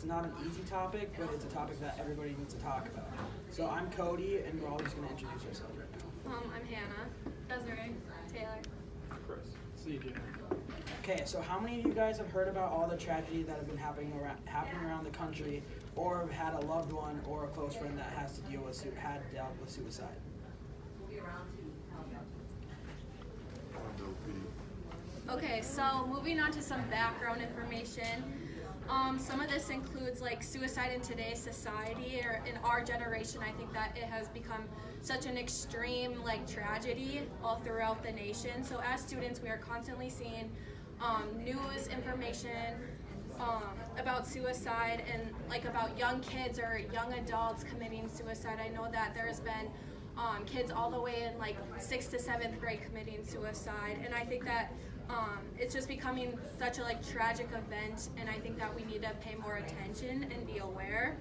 not an easy topic, but it's a topic that everybody needs to talk about. So I'm Cody, and we're all just going to introduce ourselves right now. I'm Hannah. Desiree. Taylor. Chris. CJ. Okay, so how many of you guys have heard about all the tragedy that have been happening around the country, or have had a loved one or a close friend that has to dealt with suicide? Okay, so moving on to some background information. Some of this includes like suicide in today's society, or in our generation. I think that it has become such an extreme tragedy all throughout the nation. So as students, we are constantly seeing news information about suicide and about young kids or young adults committing suicide. I know that there's been kids all the way in 6th to 7th grade committing suicide, and I think that it's just becoming such a tragic event, and I think that we need to pay more attention and be aware.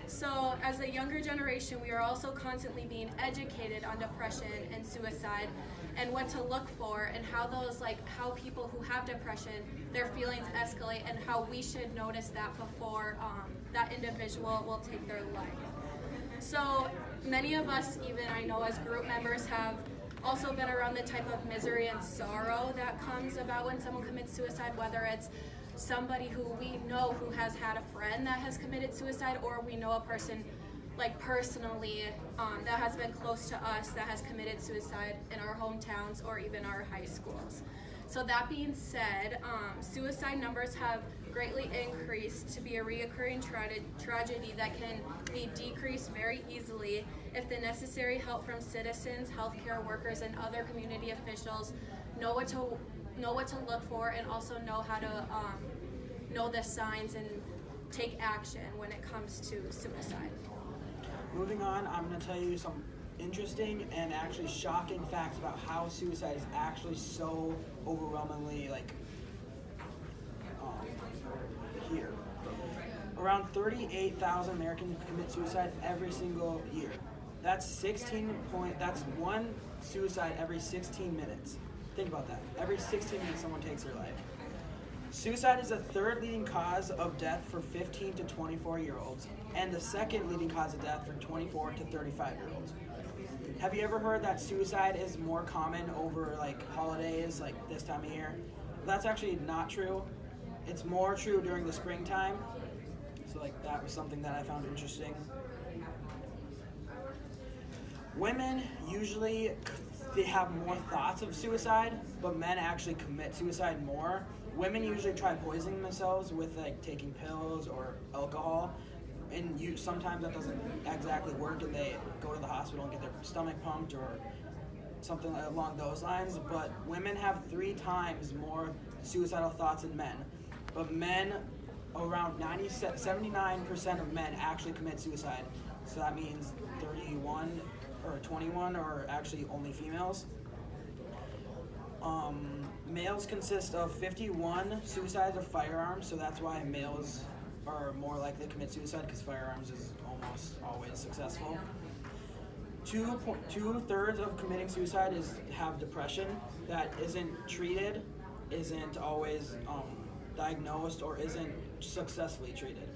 So as a younger generation, we are also constantly being educated on depression and suicide and what to look for, and how those how people who have depression, their feelings escalate, and how we should notice that before that individual will take their life. So many of us, even I know as group members, have also been around the type of misery and sorrow that comes about when someone commits suicide, whether it's somebody who we know who has had a friend that has committed suicide, or we know a person personally that has been close to us that has committed suicide in our hometowns or even our high schools. So that being said, suicide numbers have greatly increased to be a reoccurring tragedy that can be decreased very easily if the necessary help from citizens, healthcare workers, and other community officials know what to look for, and also know how to know the signs and take action when it comes to suicide. Moving on, I'm going to tell you some interesting and actually shocking facts about how suicide is actually so overwhelmingly here. Around 38,000 Americans commit suicide every single year. That's one suicide every 16 minutes. Think about that. Every 16 minutes someone takes their life. Suicide is the third leading cause of death for 15 to 24-year-olds, and the second leading cause of death for 24 to 35-year-olds. Have you ever heard that suicide is more common over holidays, this time of year? That's actually not true. It's more true during the springtime. So that was something that I found interesting. Women usually they have more thoughts of suicide, but men actually commit suicide more. Women usually try poisoning themselves with taking pills or alcohol, and sometimes that doesn't exactly work, and they go to the hospital and get their stomach pumped or something along those lines. But women have 3 times more suicidal thoughts than men. But men, around 79% of men actually commit suicide. So that means 31 or 21 are actually only females. Males consist of 51 suicides of firearms, so that's why males are more likely to commit suicide, because firearms is almost always successful. Two-thirds of committing suicide have depression that isn't treated, isn't always diagnosed, or isn't successfully treated.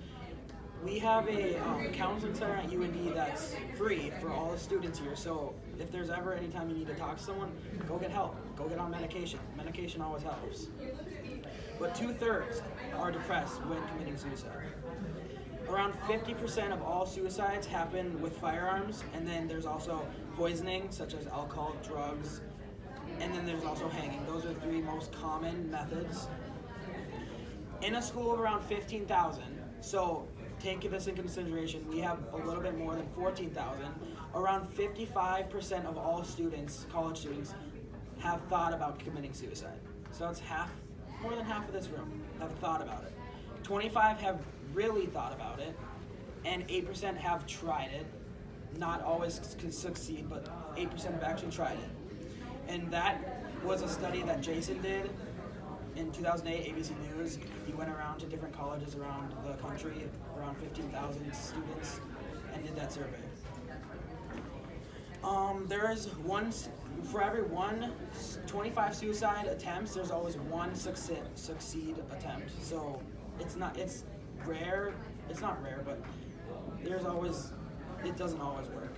We have a counseling center at UND that's free for all the students here, so if there's ever any time you need to talk to someone, go get help. Go get on medication. Medication always helps. But 2/3 are depressed when committing suicide. Around 50% of all suicides happen with firearms, and then there's also poisoning, such as alcohol, drugs, and then there's also hanging. Those are 3 most common methods. In a school of around 15,000, so take this in consideration, we have a little bit more than 14,000. Around 55% of all students, college students, have thought about committing suicide. So it's more than half of this room have thought about it. 25 have really thought about it, and 8% have tried it. Not always can succeed, but 8% have actually tried it. And that was a study that Jason did in 2008, ABC News. He went around to different colleges around the country, around 15,000 students, and did that survey. There is for every 25 suicide attempts, there's always one succeed attempt. So it's rare, it's not rare, but it doesn't always work.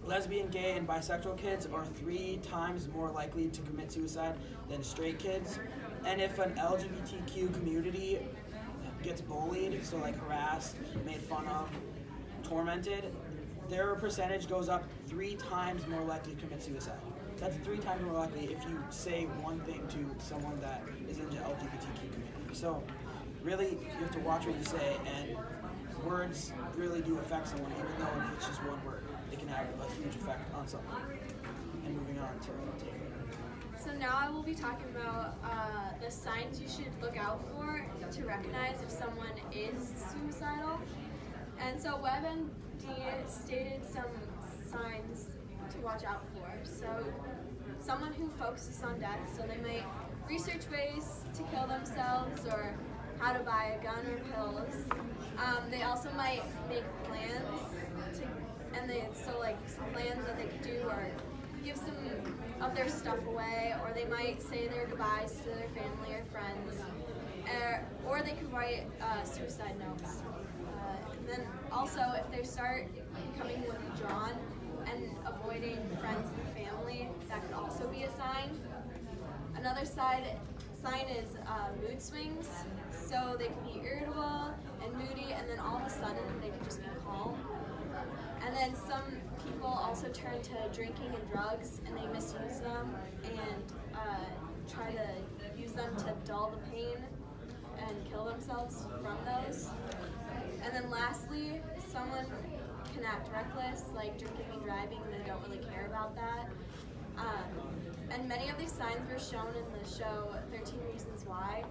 Lesbian, gay, and bisexual kids are 3 times more likely to commit suicide than straight kids. And if an LGBTQ community gets bullied, so like harassed, made fun of, tormented, their percentage goes up 3 times more likely to commit suicide. That's 3 times more likely if you say one thing to someone that is in the LGBTQ community. So really, you have to watch what you say, and words really do affect someone, even though if it's just one word, it can have a huge effect on someone. And moving on to So now I will be talking about the signs you should look out for to recognize if someone is suicidal. And so WebMD stated some signs to watch out for. So someone who focuses on death, so they might research ways to kill themselves or how to buy a gun or pills. They also might make plans some plans that they could do or give some of their stuff away, or they might say their goodbyes to their family or friends, or they could write suicide notes. And then also, if they start becoming withdrawn and avoiding friends and family, that could also be a sign. Another sign is mood swings. So they can be irritable and moody, and then all of a sudden they can just be calm. And then some people also turn to drinking and drugs, and they misuse them and try to use them to dull the pain and kill themselves from those. And then lastly, someone can act reckless, like drinking and driving, and they don't really care about that. And many of these signs were shown in the show 13 Reasons Why.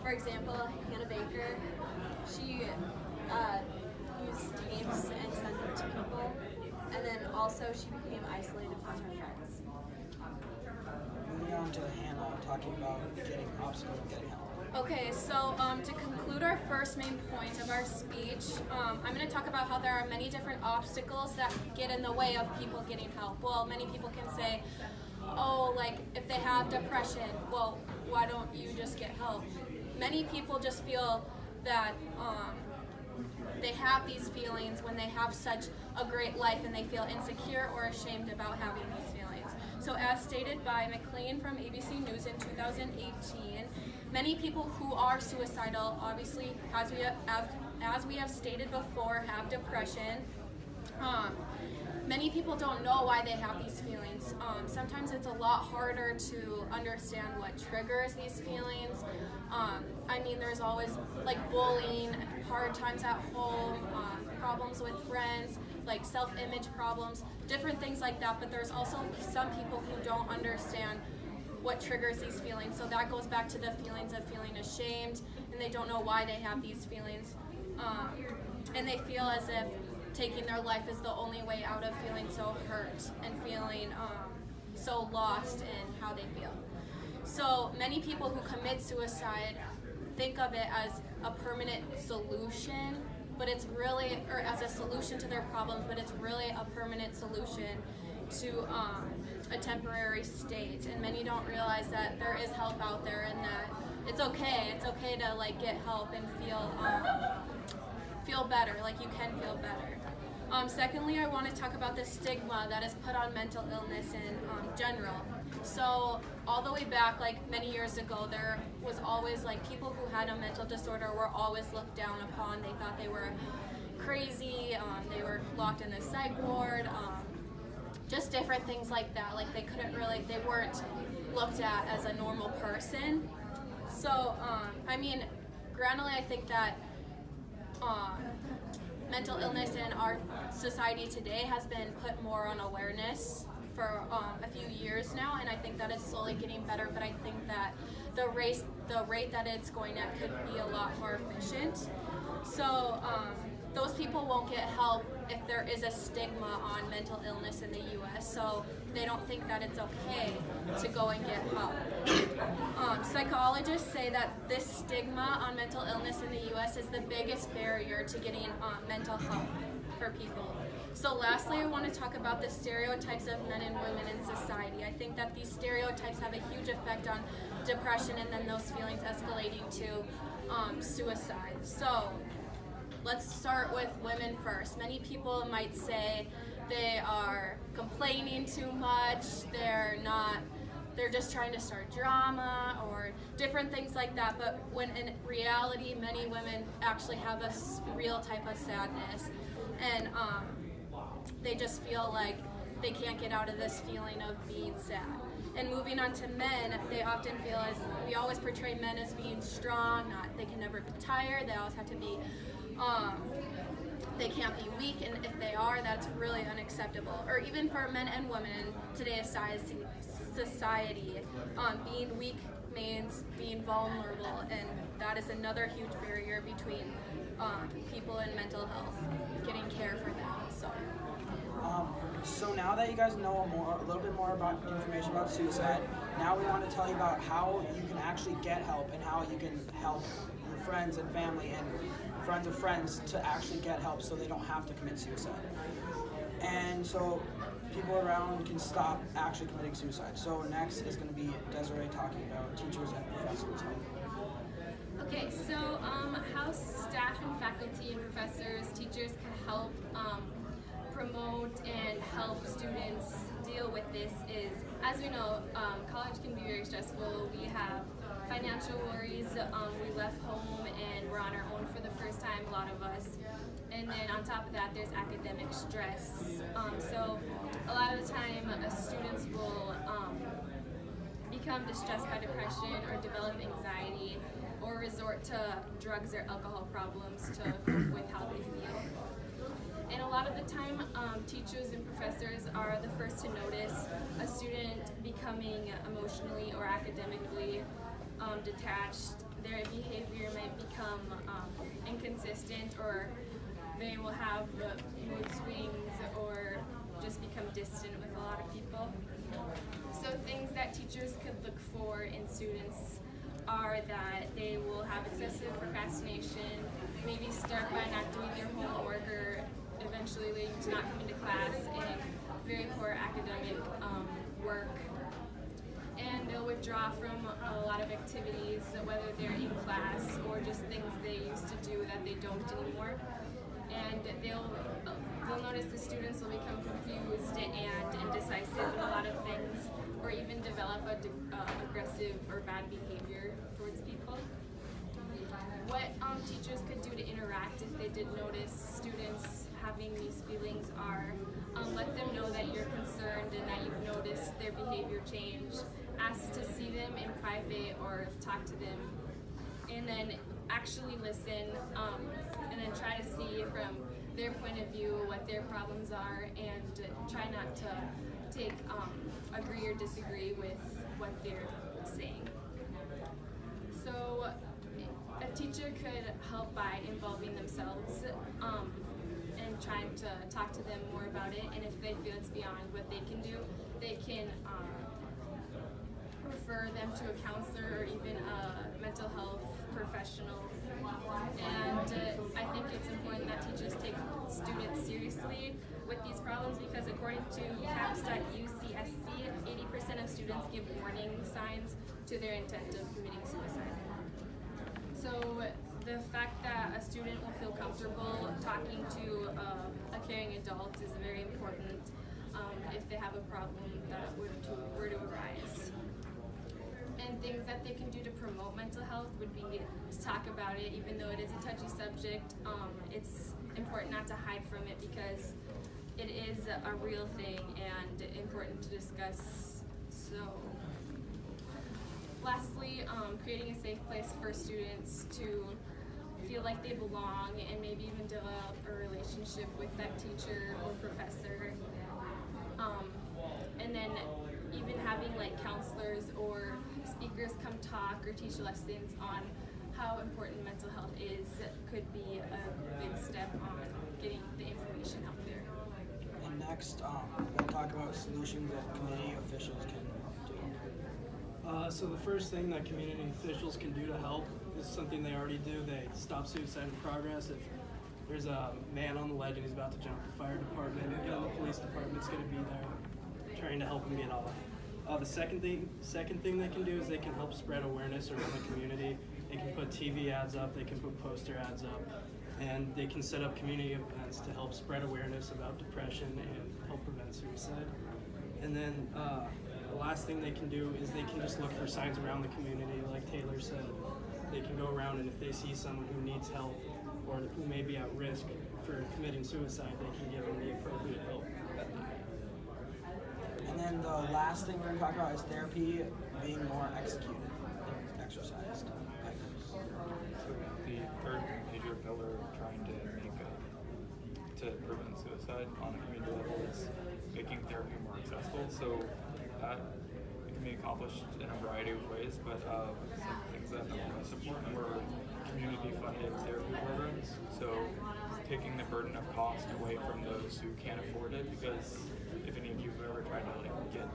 For example, Hannah Baker, she used tapes and sent them to people, and then also she became isolated from her friends. moving on to Hannah talking about getting obstacles and getting help. Okay, so to conclude our first main point of our speech, I'm going to talk about how there are many different obstacles that get in the way of people getting help. Well, many people can say, oh, like if they have depression, well, why don't you just get help? Many people just feel that they have these feelings when they have such a great life, and they feel insecure or ashamed about having these feelings. So as stated by McLean from ABC News in 2018, many people who are suicidal, obviously, as we have stated before, have depression. Many people don't know why they have these feelings. Sometimes it's a lot harder to understand what triggers these feelings. I mean, there's always like bullying, hard times at home, problems with friends, like self-image problems, different things like that. But there's also some people who don't understand what triggers these feelings. So that goes back to the feelings of feeling ashamed, and they don't know why they have these feelings. And they feel as if taking their life is the only way out of feeling so hurt and feeling so lost in how they feel. So many people who commit suicide think of it as a permanent solution, but it's really, or as a solution to their problems, but it's really a permanent solution to a temporary state. And many don't realize that there is help out there, and that it's okay to like get help and feel better, like you can feel better. Secondly, I want to talk about the stigma that is put on mental illness in general. So all the way back, like many years ago, there was always like people who had a mental disorder were always looked down upon. They thought they were crazy, they were locked in the psych ward, just different things like that. Like they weren't looked at as a normal person. So, I mean, granted, I think that mental illness in our society today has been put more on awareness for a few years now, and I think that it's slowly getting better, but I think that the rate that it's going at could be a lot more efficient. So those people won't get help if there is a stigma on mental illness in the U.S., so they don't think that it's okay to go and get help. Psychologists say that this stigma on mental illness in the U.S. is the biggest barrier to getting mental help for people. So lastly, I want to talk about the stereotypes of men and women in society. I think that these stereotypes have a huge effect on depression, and then those feelings escalating to suicide. So let's start with women first. Many people might say they are complaining too much, they're just trying to start drama or different things like that, but when in reality many women actually have a real type of sadness, and they just feel like they can't get out of this feeling of being sad. And moving on to men, they often feel as we always portray men as being strong, they can never be tired, they always have to be they can't be weak, and if they are, that's really unacceptable. Or even for men and women in today's society, being weak means being vulnerable, and that is another huge barrier between people in mental health, getting care for them. So now that you guys know a little bit more about information about suicide, now we want to tell you about how you can actually get help and how you can help your friends and family and friends of friends to actually get help so they don't have to commit suicide. And so people around can stop actually committing suicide. So next is going to be Desiree talking about teachers and professors' help. Okay, so how staff and faculty and professors, teachers can help promote and help students deal with this is, as we know, college can be very stressful. We have financial worries. We left home and we're on our own for the first time, a lot of us. And then on top of that, there's academic stress. So a lot of the time, students will become distressed by depression or develop anxiety or resort to drugs or alcohol problems to cope with how they feel. And a lot of the time, teachers and professors are the first to notice a student becoming emotionally or academically detached. Their behavior might become inconsistent, or they will have mood swings or just become distant with a lot of people. So things that teachers could look for in students are that they will have excessive procrastination, maybe start by not doing their homework, or eventually leading to not coming to class, and very poor academic work. And they'll withdraw from a lot of activities, whether they're in class or just things they used to do that they don't anymore. And they'll notice the students will become confused and indecisive in a lot of things, or even develop aggressive or bad behavior towards people. What teachers could do to interact if they did notice students having these feelings are let them know that you're concerned and that you've noticed their behavior change. Ask to see them in private or talk to them, and then actually listen, and then try to see from their point of view what their problems are, and try not to take agree or disagree with what they're saying. So a teacher could help by involving themselves and trying to talk to them more about it, and if they feel it's beyond what they can do, they can refer them to a counselor or even a mental health professional. And I think it's important that teachers take students seriously with these problems, because according to CAPS.UCSC, 80% of students give warning signs to their intent of committing suicide. So the fact that a student will feel comfortable talking to a caring adult is very important if they have a problem that were to arise. And things that they can do to promote mental health would be to talk about it, even though it is a touchy subject. It's important not to hide from it, because it is a real thing and important to discuss. So, lastly, creating a safe place for students to feel like they belong and maybe even develop a relationship with that teacher or professor. And then even having like counselors or speakers come talk or teach lessons on how important mental health is could be a big step on getting the information out there. And next, we'll talk about solutions that community officials can do. So the first thing that community officials can do to help is something they already do. They stop suicide in progress. If there's a man on the ledge and he's about to jump, the fire department and the police department's going to be there trying to help him get off. The second thing they can do is they can help spread awareness around the community. They can put TV ads up, they can put poster ads up, and they can set up community events to help spread awareness about depression and help prevent suicide. And then the last thing they can do is they can just look for signs around the community, like Taylor said. They can go around, and if they see someone who needs help or who may be at risk for committing suicide, they can give them the appropriate help that they need. And then the last thing we're going to talk about is therapy being more executed and exercised. So the third major pillar of trying to to prevent suicide on a community level is making therapy more accessible. So that can be accomplished in a variety of ways, but some things that I support were community-funded therapy programs. So taking the burden of cost away from those who can't afford it, because if any of you have ever tried to get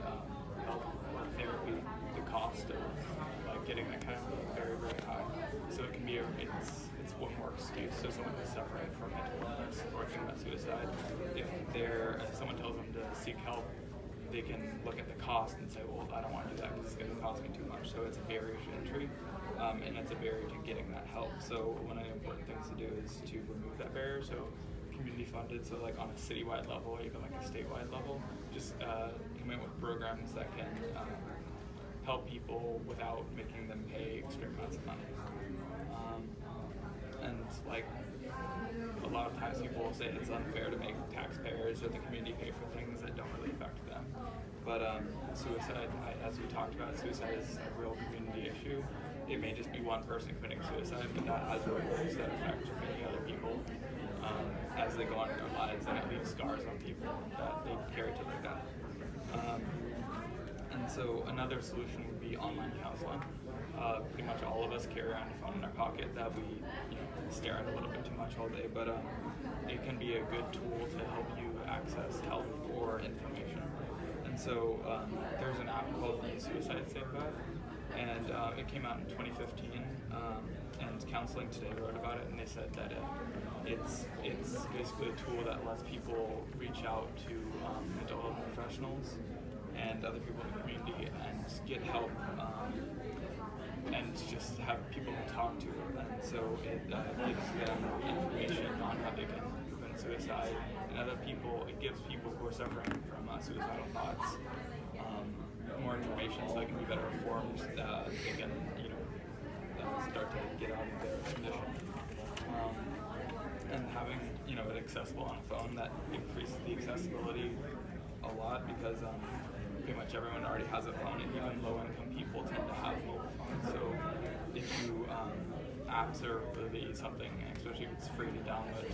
help or therapy, the cost of getting that kind of very, very high. So it can be it's one more excuse. So someone who's suffering from mental illness or thinking about suicide, if someone tells them to seek help, they can look at the cost and say, well, I don't want to do that because it's going to cost me too much. So it's a barrier to entry, and it's a barrier to getting that help. So one of the important things to do is to remove that barrier. So community funded, so like on a citywide level, or even like a statewide level, just come in with programs that can help people without making them pay extreme amounts of money. And like a lot of times people will say it's unfair to make taxpayers or the community pay for things that don't really affect them. But suicide, as we talked about, suicide is a real community issue. It may just be one person committing suicide, but that has ripples that affect many other people as they go on in their lives, and it leaves scars on people that they carry to their death. And so another solution would be online counseling. Pretty much all of us carry around a phone in our pocket that we stare at a little bit too much all day, but it can be a good tool to help you access help or information. And so there's an app called the Suicide Safe app, and it came out in 2015, and Counseling Today wrote about it, and they said that it's basically a tool that lets people reach out to mental health professionals and other people in the community and get help and just have people to talk to. And so it gives them information on how they can prevent suicide, and other people, it gives people who are suffering from suicidal thoughts more information so they can be better informed, they can start to get out of their condition. And having it accessible on a phone, that increases the accessibility a lot, because pretty much everyone already has a phone, and even low-income people tend to have mobile phones. So if you apps are really something, especially if it's free to download,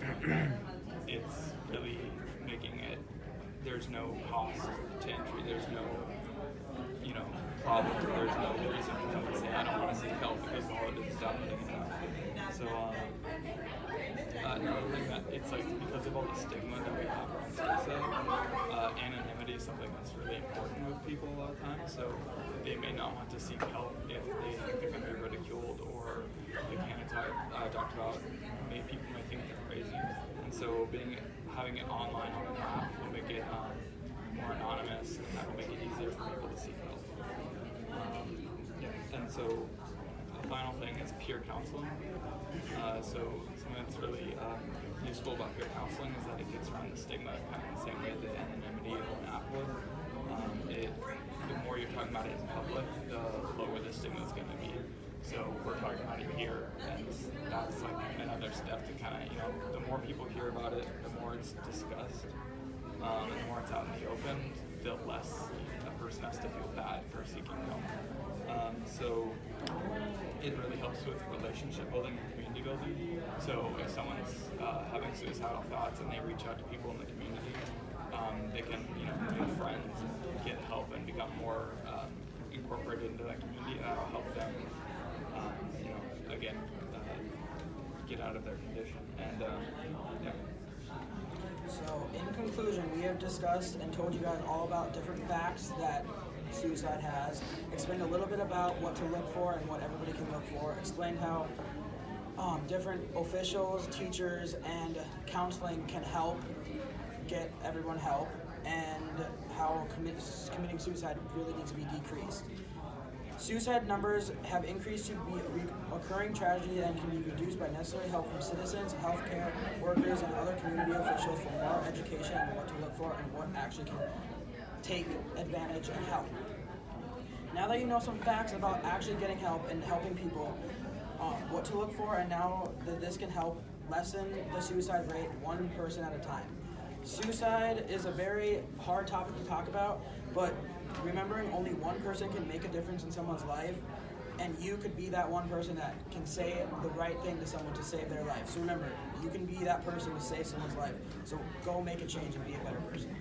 it's really making it. There's no cost to entry. There's no problem. There's no reason for someone to say I don't want to seek help because all it is downloading it now. So another thing that it's because of all the stigma that we have around suicide, anonymity is something that's really important with people a lot of times. So they may not want to seek help if they think they're going to be ridiculed, or like Hannah talked about, people may think they're crazy. And so having it online on an app will make it more anonymous, and that will make it easier for people to seek help. And so the final thing is peer counseling. So something that's really useful about peer counseling is that it gets around the stigma kind of the same way that anonymity of an app would. The more you're talking about it in public, the lower the stigma is going to be. So we're talking about it here, and that's like another step to kind of, the more people hear about it, the more it's discussed, and the more it's out in the open, the less a person has to feel bad for seeking help. So it really helps with relationship building and community building. So if someone's having suicidal thoughts and they reach out to people in the community, they can make friends, and get help, and become more incorporated into that community, and that'll help them get out of their condition. And So in conclusion, we have discussed and told you guys all about different facts that suicide has, explained a little bit about what to look for and what everybody can look for, explained how different officials, teachers, and counseling can help get everyone help, and how committing suicide really needs to be decreased. Suicide numbers have increased to be a recurring tragedy and can be reduced by necessary help from citizens, healthcare workers, and other community officials for more education on what to look for and what actually can take advantage and help. Now that you know some facts about actually getting help and helping people, what to look for, and now that this can help lessen the suicide rate one person at a time. Suicide is a very hard topic to talk about, but remembering only one person can make a difference in someone's life, and you could be that one person that can say the right thing to someone to save their life. So remember, you can be that person to save someone's life. So go make a change and be a better person.